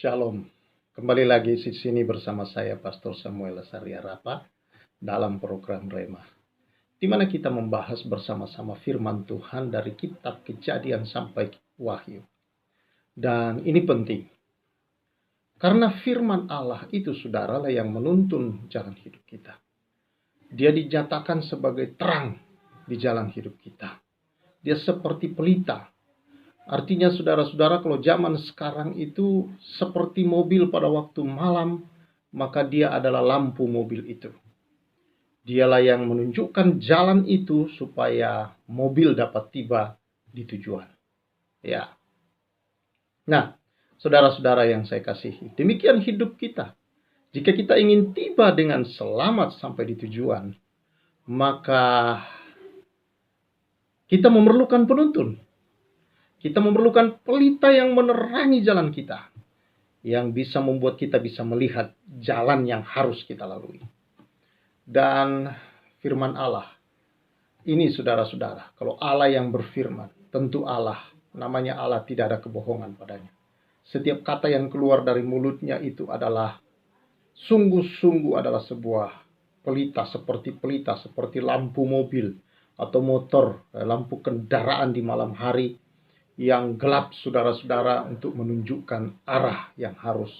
Shalom. Kembali lagi di sini bersama saya Pastor Samuel Lasaria Rapa dalam program Rema, di mana kita membahas bersama-sama firman Tuhan dari kitab Kejadian sampai Wahyu. Dan ini penting, karena firman Allah itu saudara yang menuntun jalan hidup kita. Dia dinyatakan sebagai terang di jalan hidup kita. Dia seperti pelita. Artinya saudara-saudara, kalau zaman sekarang itu seperti mobil pada waktu malam, maka dia adalah lampu mobil itu. Dialah yang menunjukkan jalan itu supaya mobil dapat tiba di tujuan. Ya. Nah, saudara-saudara yang saya kasihi, demikian hidup kita. Jika kita ingin tiba dengan selamat sampai di tujuan, maka kita memerlukan penuntun. Kita memerlukan pelita yang menerangi jalan kita, yang bisa membuat kita bisa melihat jalan yang harus kita lalui. Dan firman Allah, ini saudara-saudara, kalau Allah yang berfirman, tentu Allah, namanya Allah, tidak ada kebohongan padanya. Setiap kata yang keluar dari mulutnya itu adalah sungguh-sungguh adalah sebuah pelita, seperti lampu mobil atau motor, lampu kendaraan di malam hari, yang gelap saudara-saudara untuk menunjukkan arah yang harus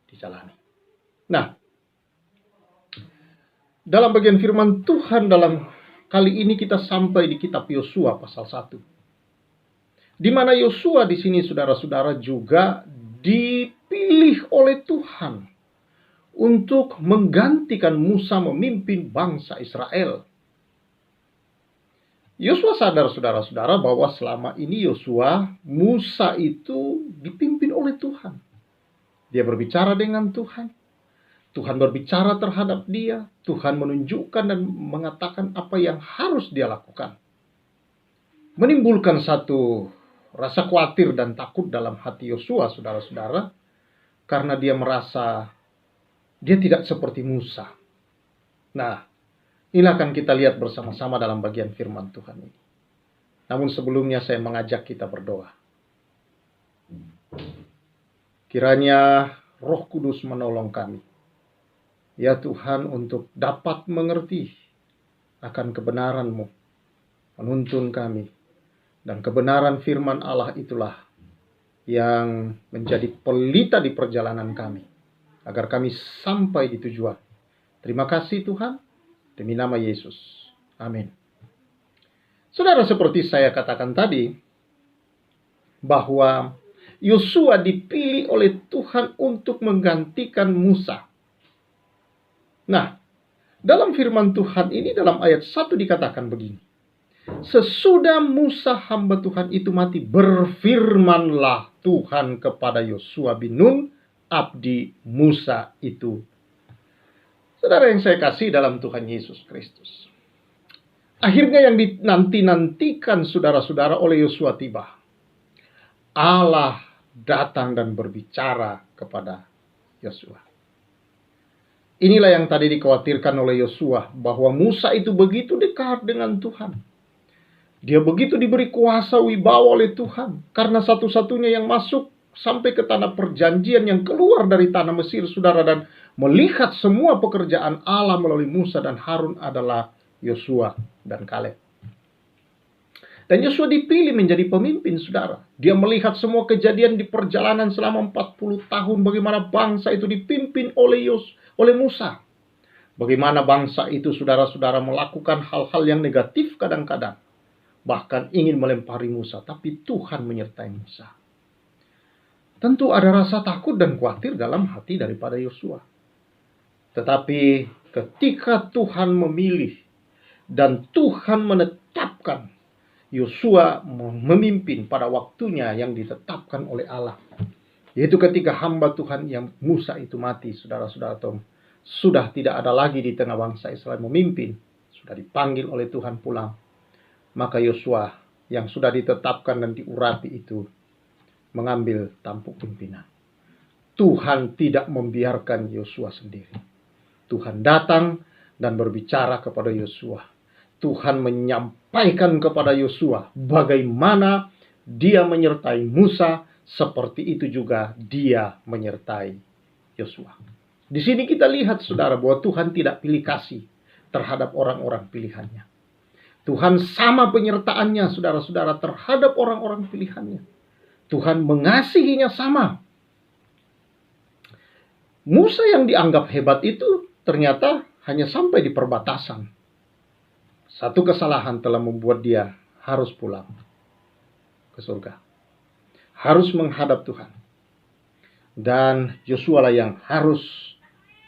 dijalani. Nah, dalam bagian firman Tuhan dalam kali ini kita sampai di kitab Yosua pasal 1. Di mana Yosua di sini saudara-saudara juga dipilih oleh Tuhan untuk menggantikan Musa memimpin bangsa Israel. Yosua sadar saudara-saudara bahwa selama ini Musa itu dipimpin oleh Tuhan. Dia berbicara dengan Tuhan. Tuhan berbicara terhadap dia. Tuhan menunjukkan dan mengatakan apa yang harus dia lakukan. Menimbulkan satu rasa khawatir dan takut dalam hati Yosua saudara-saudara. Karena dia merasa dia tidak seperti Musa. Nah, inilah akan kita lihat bersama-sama dalam bagian firman Tuhan ini. Namun sebelumnya saya mengajak kita berdoa. Kiranya Roh Kudus menolong kami. Ya Tuhan, untuk dapat mengerti akan kebenaran-Mu. Menuntun kami. Dan kebenaran firman Allah itulah yang menjadi pelita di perjalanan kami. Agar kami sampai di tujuan. Terima kasih Tuhan. Demi nama Yesus. Amin. Saudara, seperti saya katakan tadi, bahwa Yosua dipilih oleh Tuhan untuk menggantikan Musa. Nah, dalam firman Tuhan ini dalam ayat 1 dikatakan begini. Sesudah Musa hamba Tuhan itu mati, berfirmanlah Tuhan kepada Yosua bin Nun, abdi Musa itu. Saudara yang saya kasih dalam Tuhan Yesus Kristus. Akhirnya yang dinanti-nantikan saudara-saudara oleh Yosua tiba. Allah datang dan berbicara kepada Yosua. Inilah yang tadi dikhawatirkan oleh Yosua, bahwa Musa itu begitu dekat dengan Tuhan. Dia begitu diberi kuasa wibawa oleh Tuhan. Karena satu-satunya yang masuk sampai ke tanah perjanjian, yang keluar dari tanah Mesir, saudara, dan melihat semua pekerjaan Allah melalui Musa dan Harun adalah Yosua dan Kaleb. Dan Yosua dipilih menjadi pemimpin, saudara. Dia melihat semua kejadian di perjalanan selama 40 tahun, bagaimana bangsa itu dipimpin oleh Musa. Bagaimana bangsa itu, saudara-saudara, melakukan hal-hal yang negatif kadang-kadang. Bahkan ingin melempari Musa, tapi Tuhan menyertai Musa. Tentu ada rasa takut dan khawatir dalam hati daripada Yosua. Tetapi ketika Tuhan memilih dan Tuhan menetapkan Yosua memimpin pada waktunya yang ditetapkan oleh Allah, yaitu ketika hamba Tuhan yang Musa itu mati, saudara-saudara, sudah tidak ada lagi di tengah bangsa Israel memimpin, sudah dipanggil oleh Tuhan pulang, maka Yosua yang sudah ditetapkan dan diurapi itu mengambil tampuk pimpinan. Tuhan tidak membiarkan Yosua sendiri. Tuhan datang dan berbicara kepada Yosua. Tuhan menyampaikan kepada Yosua bagaimana dia menyertai Musa seperti itu juga Dia menyertai Yosua. Di sini kita lihat, saudara, bahwa Tuhan tidak pilih kasih terhadap orang-orang pilihannya. Tuhan sama penyertaannya, saudara-saudara, terhadap orang-orang pilihannya. Tuhan mengasihinya sama. Musa yang dianggap hebat itu ternyata hanya sampai di perbatasan. Satu kesalahan telah membuat dia harus pulang ke surga. Harus menghadap Tuhan. Dan Yosua lah yang harus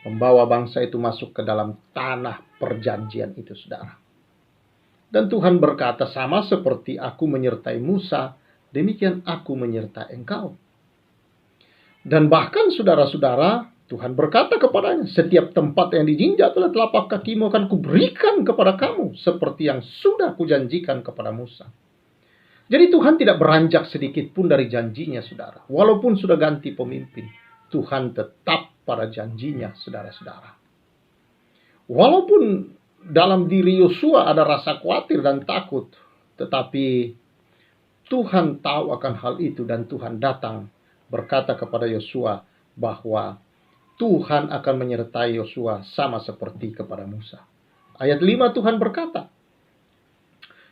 membawa bangsa itu masuk ke dalam tanah perjanjian itu, saudara. Dan Tuhan berkata, sama seperti aku menyertai Musa, demikian aku menyertai engkau. Dan bahkan saudara-saudara, Tuhan berkata kepadanya, setiap tempat yang dijinjak oleh telapak kakimu akan kuberikan kepada kamu, seperti yang sudah kujanjikan kepada Musa. Jadi Tuhan tidak beranjak sedikit pun dari janjinya, saudara. Walaupun sudah ganti pemimpin, Tuhan tetap pada janjinya, saudara-saudara. Walaupun dalam diri Yosua ada rasa khawatir dan takut, tetapi Tuhan tahu akan hal itu, dan Tuhan datang berkata kepada Yosua bahwa Tuhan akan menyertai Yosua sama seperti kepada Musa. Ayat 5 Tuhan berkata,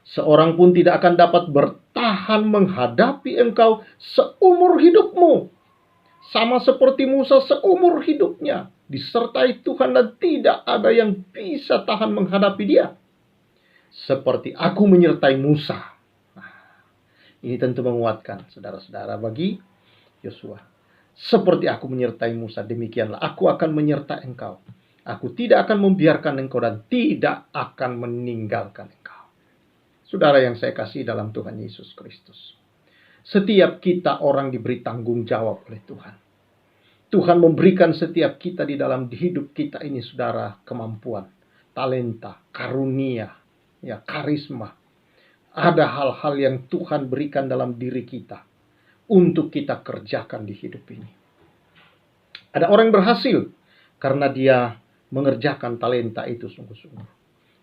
seorang pun tidak akan dapat bertahan menghadapi engkau seumur hidupmu. Sama seperti Musa seumur hidupnya disertai Tuhan dan tidak ada yang bisa tahan menghadapi dia. Seperti aku menyertai Musa. Nah, ini tentu menguatkan, saudara-saudara, bagi Yosua. Seperti aku menyertai Musa, demikianlah aku akan menyertai engkau. Aku tidak akan membiarkan engkau dan tidak akan meninggalkan engkau. Saudara yang saya kasih dalam Tuhan Yesus Kristus. Setiap kita orang diberi tanggung jawab oleh Tuhan. Tuhan memberikan setiap kita di dalam hidup kita ini, saudara, kemampuan, talenta, karunia, ya, karisma. Ada hal-hal yang Tuhan berikan dalam diri kita untuk kita kerjakan di hidup ini. Ada orang yang berhasil karena dia mengerjakan talenta itu sungguh-sungguh.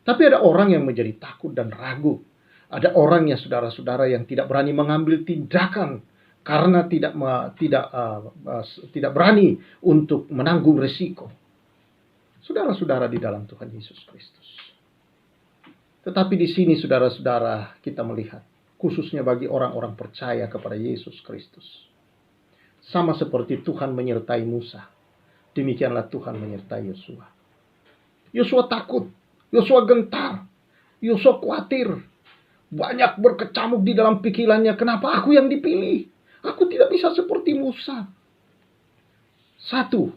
Tapi ada orang yang menjadi takut dan ragu. Ada orang yang, saudara-saudara, yang tidak berani mengambil tindakan karena tidak berani untuk menanggung risiko. Saudara-saudara di dalam Tuhan Yesus Kristus. Tetapi di sini, saudara-saudara, kita melihat, khususnya bagi orang-orang percaya kepada Yesus Kristus, sama seperti Tuhan menyertai Musa, demikianlah Tuhan menyertai Yosua. Yosua takut, Yosua gentar, Yosua khawatir, banyak berkecamuk di dalam pikirannya, kenapa aku yang dipilih? Aku tidak bisa seperti Musa. Satu,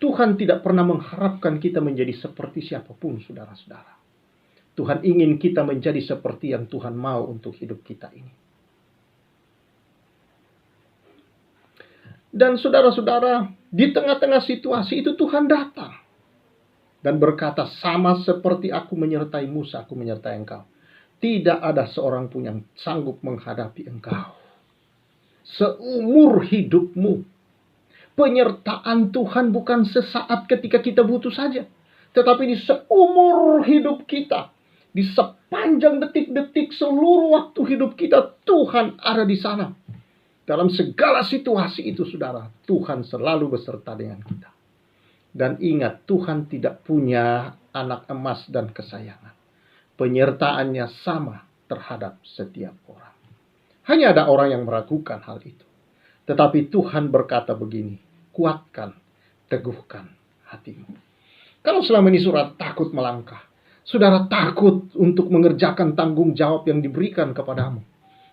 Tuhan tidak pernah mengharapkan kita menjadi seperti siapapun, saudara-saudara. Tuhan ingin kita menjadi seperti yang Tuhan mau untuk hidup kita ini. Dan saudara-saudara, di tengah-tengah situasi itu Tuhan datang dan berkata, sama seperti aku menyertai Musa, aku menyertai engkau. Tidak ada seorang pun yang sanggup menghadapi engkau. Seumur hidupmu. Penyertaan Tuhan bukan sesaat ketika kita butuh saja, tetapi di seumur hidup kita. Di sepanjang detik-detik seluruh waktu hidup kita, Tuhan ada di sana. Dalam segala situasi itu, saudara, Tuhan selalu beserta dengan kita. Dan ingat, Tuhan tidak punya anak emas dan kesayangan. Penyertaannya sama terhadap setiap orang. Hanya ada orang yang meragukan hal itu. Tetapi Tuhan berkata begini, kuatkan, teguhkan hatimu. Kalau selama ini saudara takut melangkah, saudara takut untuk mengerjakan tanggung jawab yang diberikan kepadamu,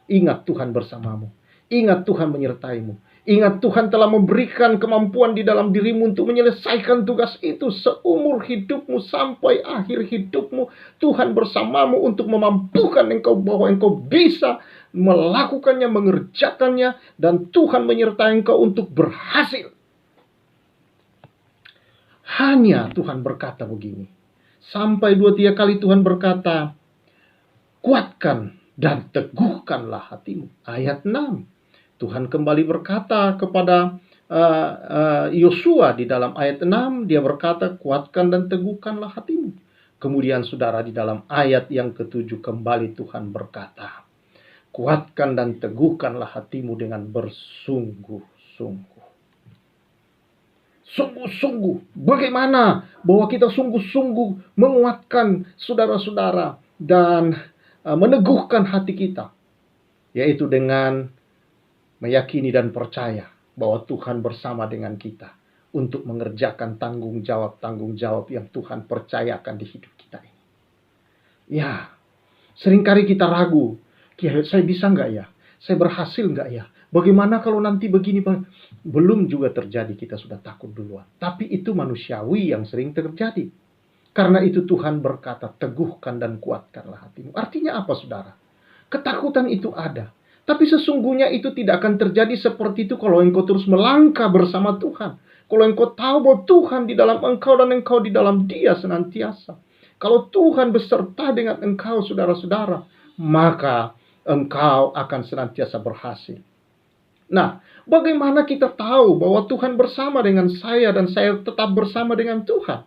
ingat Tuhan bersamamu. Ingat Tuhan menyertaimu. Ingat Tuhan telah memberikan kemampuan di dalam dirimu untuk menyelesaikan tugas itu seumur hidupmu sampai akhir hidupmu. Tuhan bersamamu untuk memampukan engkau bahwa engkau bisa melakukannya, mengerjakannya, dan Tuhan menyertai engkau untuk berhasil. Hanya Tuhan berkata begini. Sampai 2-3 kali Tuhan berkata, kuatkan dan teguhkanlah hatimu. Ayat 6. Tuhan kembali berkata kepada Yosua di dalam ayat 6. Dia berkata, kuatkan dan teguhkanlah hatimu. Kemudian saudara, di dalam ayat yang ke-7 kembali Tuhan berkata, Kuatkan dan teguhkanlah hatimu dengan bersungguh-sungguh. Sungguh-sungguh. Bagaimana bahwa kita sungguh-sungguh menguatkan saudara-saudara dan meneguhkan hati kita? Yaitu dengan meyakini dan percaya bahwa Tuhan bersama dengan kita untuk mengerjakan tanggung jawab yang Tuhan percayakan di hidup kita ini. Ya, seringkali kita ragu. Saya bisa nggak ya? Saya berhasil nggak ya? Bagaimana kalau nanti begini? Belum juga terjadi, kita sudah takut duluan. Tapi itu manusiawi yang sering terjadi. Karena itu Tuhan berkata, teguhkan dan kuatkanlah hatimu. Artinya apa, saudara? Ketakutan itu ada. Tapi sesungguhnya itu tidak akan terjadi seperti itu kalau engkau terus melangkah bersama Tuhan. Kalau engkau tahu bahwa Tuhan di dalam engkau dan engkau di dalam Dia senantiasa. Kalau Tuhan beserta dengan engkau, saudara-saudara, maka engkau akan senantiasa berhasil. Nah, bagaimana kita tahu bahwa Tuhan bersama dengan saya dan saya tetap bersama dengan Tuhan?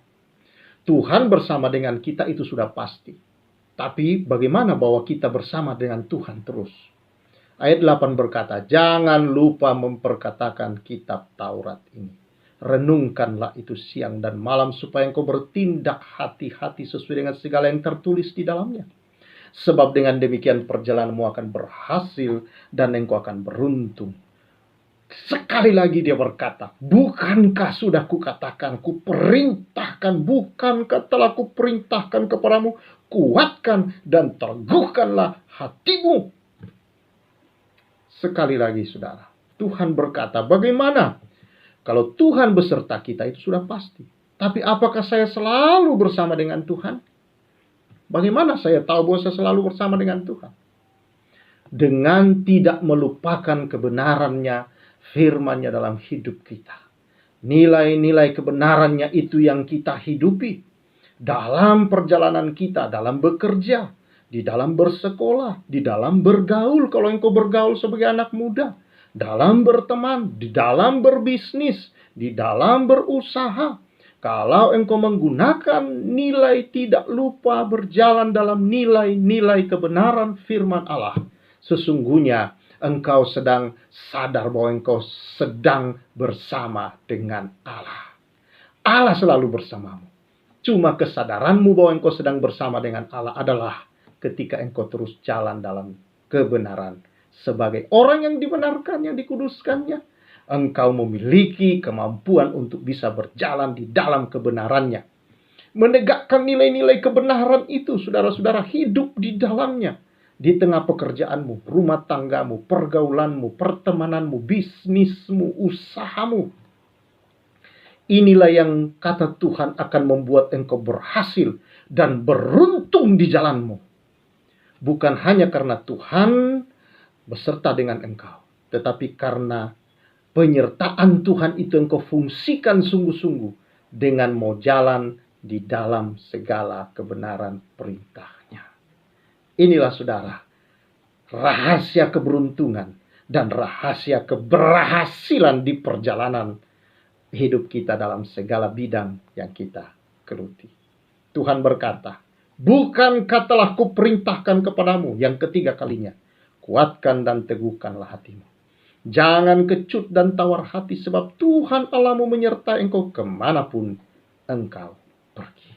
Tuhan bersama dengan kita itu sudah pasti. Tapi bagaimana bahwa kita bersama dengan Tuhan terus? Ayat 8 berkata, jangan lupa memperkatakan kitab Taurat ini. Renungkanlah itu siang dan malam supaya engkau bertindak hati-hati sesuai dengan segala yang tertulis di dalamnya. Sebab dengan demikian perjalananmu akan berhasil dan engkau akan beruntung. Sekali lagi dia berkata, bukankah sudah kukatakan, kuperintahkan, bukankah telah kuperintahkan kepadamu, kuatkan dan teguhkanlah hatimu. Sekali lagi saudara, Tuhan berkata, bagaimana? Kalau Tuhan beserta kita itu sudah pasti. Tapi apakah saya selalu bersama dengan Tuhan? Bagaimana saya tahu bahwa saya selalu bersama dengan Tuhan? Dengan tidak melupakan kebenarannya, firman-Nya dalam hidup kita. Nilai-nilai kebenarannya itu yang kita hidupi. Dalam perjalanan kita, dalam bekerja, di dalam bersekolah, di dalam bergaul, kalau engkau bergaul sebagai anak muda, dalam berteman, di dalam berbisnis, di dalam berusaha. Kalau engkau menggunakan nilai tidak lupa berjalan dalam nilai-nilai kebenaran firman Allah, sesungguhnya engkau sedang sadar bahwa engkau sedang bersama dengan Allah. Allah selalu bersamamu. Cuma kesadaranmu bahwa engkau sedang bersama dengan Allah adalah ketika engkau terus jalan dalam kebenaran. Sebagai orang yang dibenarkan, yang dikuduskannya, engkau memiliki kemampuan untuk bisa berjalan di dalam kebenarannya. Menegakkan nilai-nilai kebenaran itu, saudara-saudara, hidup di dalamnya. Di tengah pekerjaanmu, rumah tanggamu, pergaulanmu, pertemananmu, bisnismu, usahamu. Inilah yang kata Tuhan akan membuat engkau berhasil dan beruntung di jalanmu. Bukan hanya karena Tuhan beserta dengan engkau, tetapi karena penyertaan Tuhan itu engkau fungsikan sungguh-sungguh dengan mau jalan di dalam segala kebenaran perintahnya. Inilah saudara, rahasia keberuntungan dan rahasia keberhasilan di perjalanan hidup kita dalam segala bidang yang kita geluti. Tuhan berkata, bukankah telah kuperintahkan kepadamu, yang ketiga kalinya, kuatkan dan teguhkanlah hatimu. Jangan kecut dan tawar hati, sebab Tuhan Allahmu menyertai engkau kemanapun engkau pergi.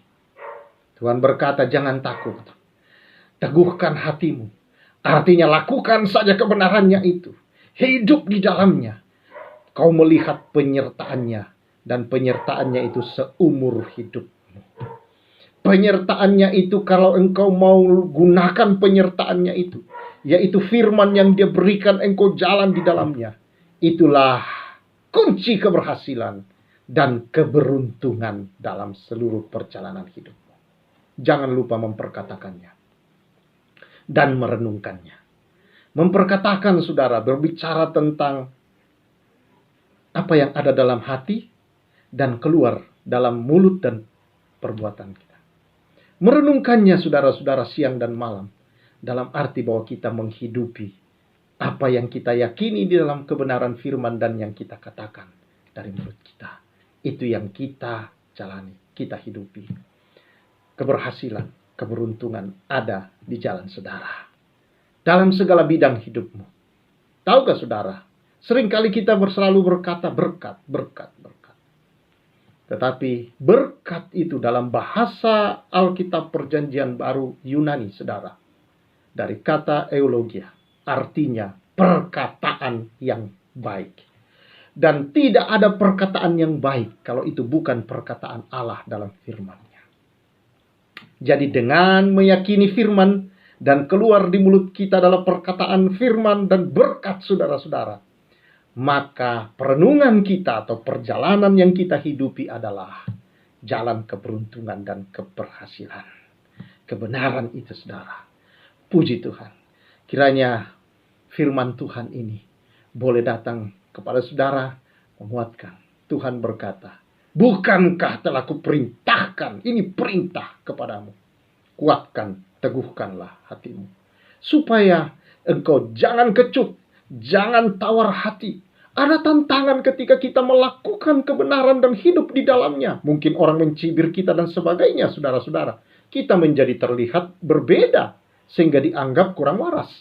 Tuhan berkata, jangan takut. Teguhkan hatimu. Artinya lakukan saja kebenarannya itu. Hidup di dalamnya. Kau melihat penyertaannya. Dan penyertaannya itu seumur hidupmu. Penyertaannya itu kalau engkau mau gunakan penyertaannya itu, yaitu firman yang dia berikan engkau jalan di dalamnya. Itulah kunci keberhasilan dan keberuntungan dalam seluruh perjalanan hidupmu. Jangan lupa memperkatakannya dan merenungkannya. Memperkatakan, saudara, berbicara tentang apa yang ada dalam hati dan keluar dalam mulut dan perbuatan kita. Merenungkannya, saudara-saudara, siang dan malam. Dalam arti bahwa kita menghidupi apa yang kita yakini di dalam kebenaran firman dan yang kita katakan dari mulut kita. Itu yang kita jalani, kita hidupi. Keberhasilan, keberuntungan ada di jalan saudara. dalam segala bidang hidupmu. Tahukah saudara, seringkali kita selalu berkata berkat, berkat, berkat. Tetapi berkat itu dalam bahasa Alkitab Perjanjian Baru Yunani, saudara, dari kata eulogia, artinya perkataan yang baik. Dan tidak ada perkataan yang baik kalau itu bukan perkataan Allah dalam firman-Nya. Jadi dengan meyakini firman dan keluar di mulut kita adalah perkataan firman dan berkat, saudara-saudara, maka perenungan kita atau perjalanan yang kita hidupi adalah jalan keberuntungan dan keberhasilan. Kebenaran itu, saudara. Puji Tuhan. Kiranya firman Tuhan ini boleh datang kepada saudara, menguatkan. Tuhan berkata, bukankah telah kuperintahkan, ini perintah kepadamu. Kuatkan, teguhkanlah hatimu. Supaya engkau jangan kecut, jangan tawar hati. Ada tantangan ketika kita melakukan kebenaran dan hidup di dalamnya. Mungkin orang mencibir kita dan sebagainya, saudara-saudara. Kita menjadi terlihat berbeda, sehingga dianggap kurang waras.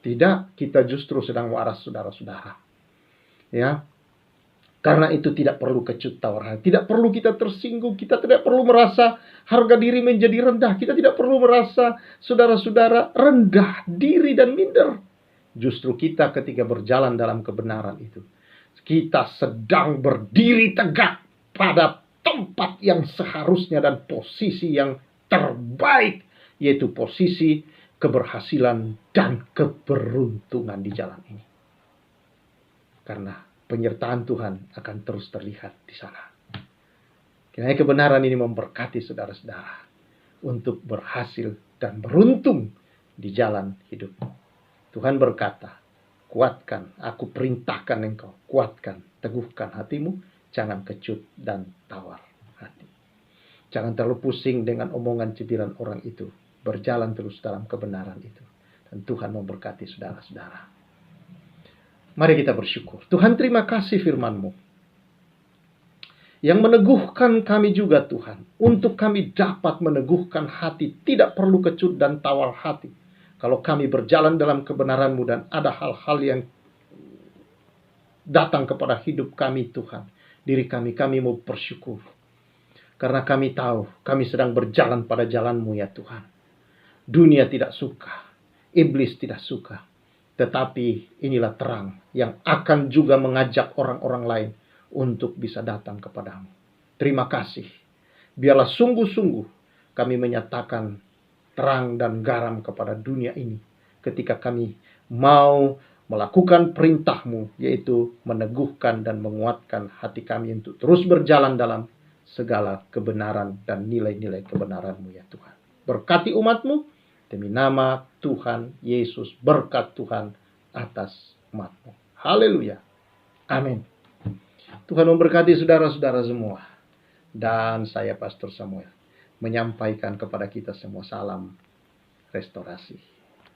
Tidak, kita justru sedang waras, saudara-saudara. Ya, karena itu tidak perlu kecut tawar hati, tidak perlu kita tersinggung, kita tidak perlu merasa harga diri menjadi rendah, kita tidak perlu merasa saudara-saudara rendah diri dan minder. Justru kita ketika berjalan dalam kebenaran itu, kita sedang berdiri tegak pada tempat yang seharusnya dan posisi yang terbaik, yaitu posisi keberhasilan dan keberuntungan di jalan ini. Karena penyertaan Tuhan akan terus terlihat di sana. Kiranya kebenaran ini memberkati saudara-saudara untuk berhasil dan beruntung di jalan hidupmu. Tuhan berkata, kuatkan, aku perintahkan engkau, kuatkan, teguhkan hatimu, jangan kecut dan tawar hati. Jangan terlalu pusing dengan omongan cibiran orang itu. Berjalan terus dalam kebenaran itu. Dan Tuhan memberkati saudara-saudara. Mari kita bersyukur. Tuhan, terima kasih firman-Mu yang meneguhkan kami juga, Tuhan, untuk kami dapat meneguhkan hati, tidak perlu kecut dan tawar hati. Kalau kami berjalan dalam kebenaran-Mu dan ada hal-hal yang datang kepada hidup kami, Tuhan, diri kami mau bersyukur. Karena kami tahu kami sedang berjalan pada jalan-Mu, ya Tuhan. Dunia tidak suka, iblis tidak suka. Tetapi inilah terang yang akan juga mengajak orang-orang lain untuk bisa datang kepadamu. Terima kasih. Biarlah sungguh-sungguh kami menyatakan terang dan garam kepada dunia ini. Ketika kami mau melakukan perintah-Mu, yaitu meneguhkan dan menguatkan hati kami untuk terus berjalan dalam segala kebenaran dan nilai-nilai kebenaran-Mu, ya Tuhan. Berkati umat-Mu. Demi nama Tuhan Yesus, berkat Tuhan atas umat-Mu. Haleluya. Amin. Tuhan memberkati saudara-saudara semua. Dan saya Pastor Samuel menyampaikan kepada kita semua salam restorasi.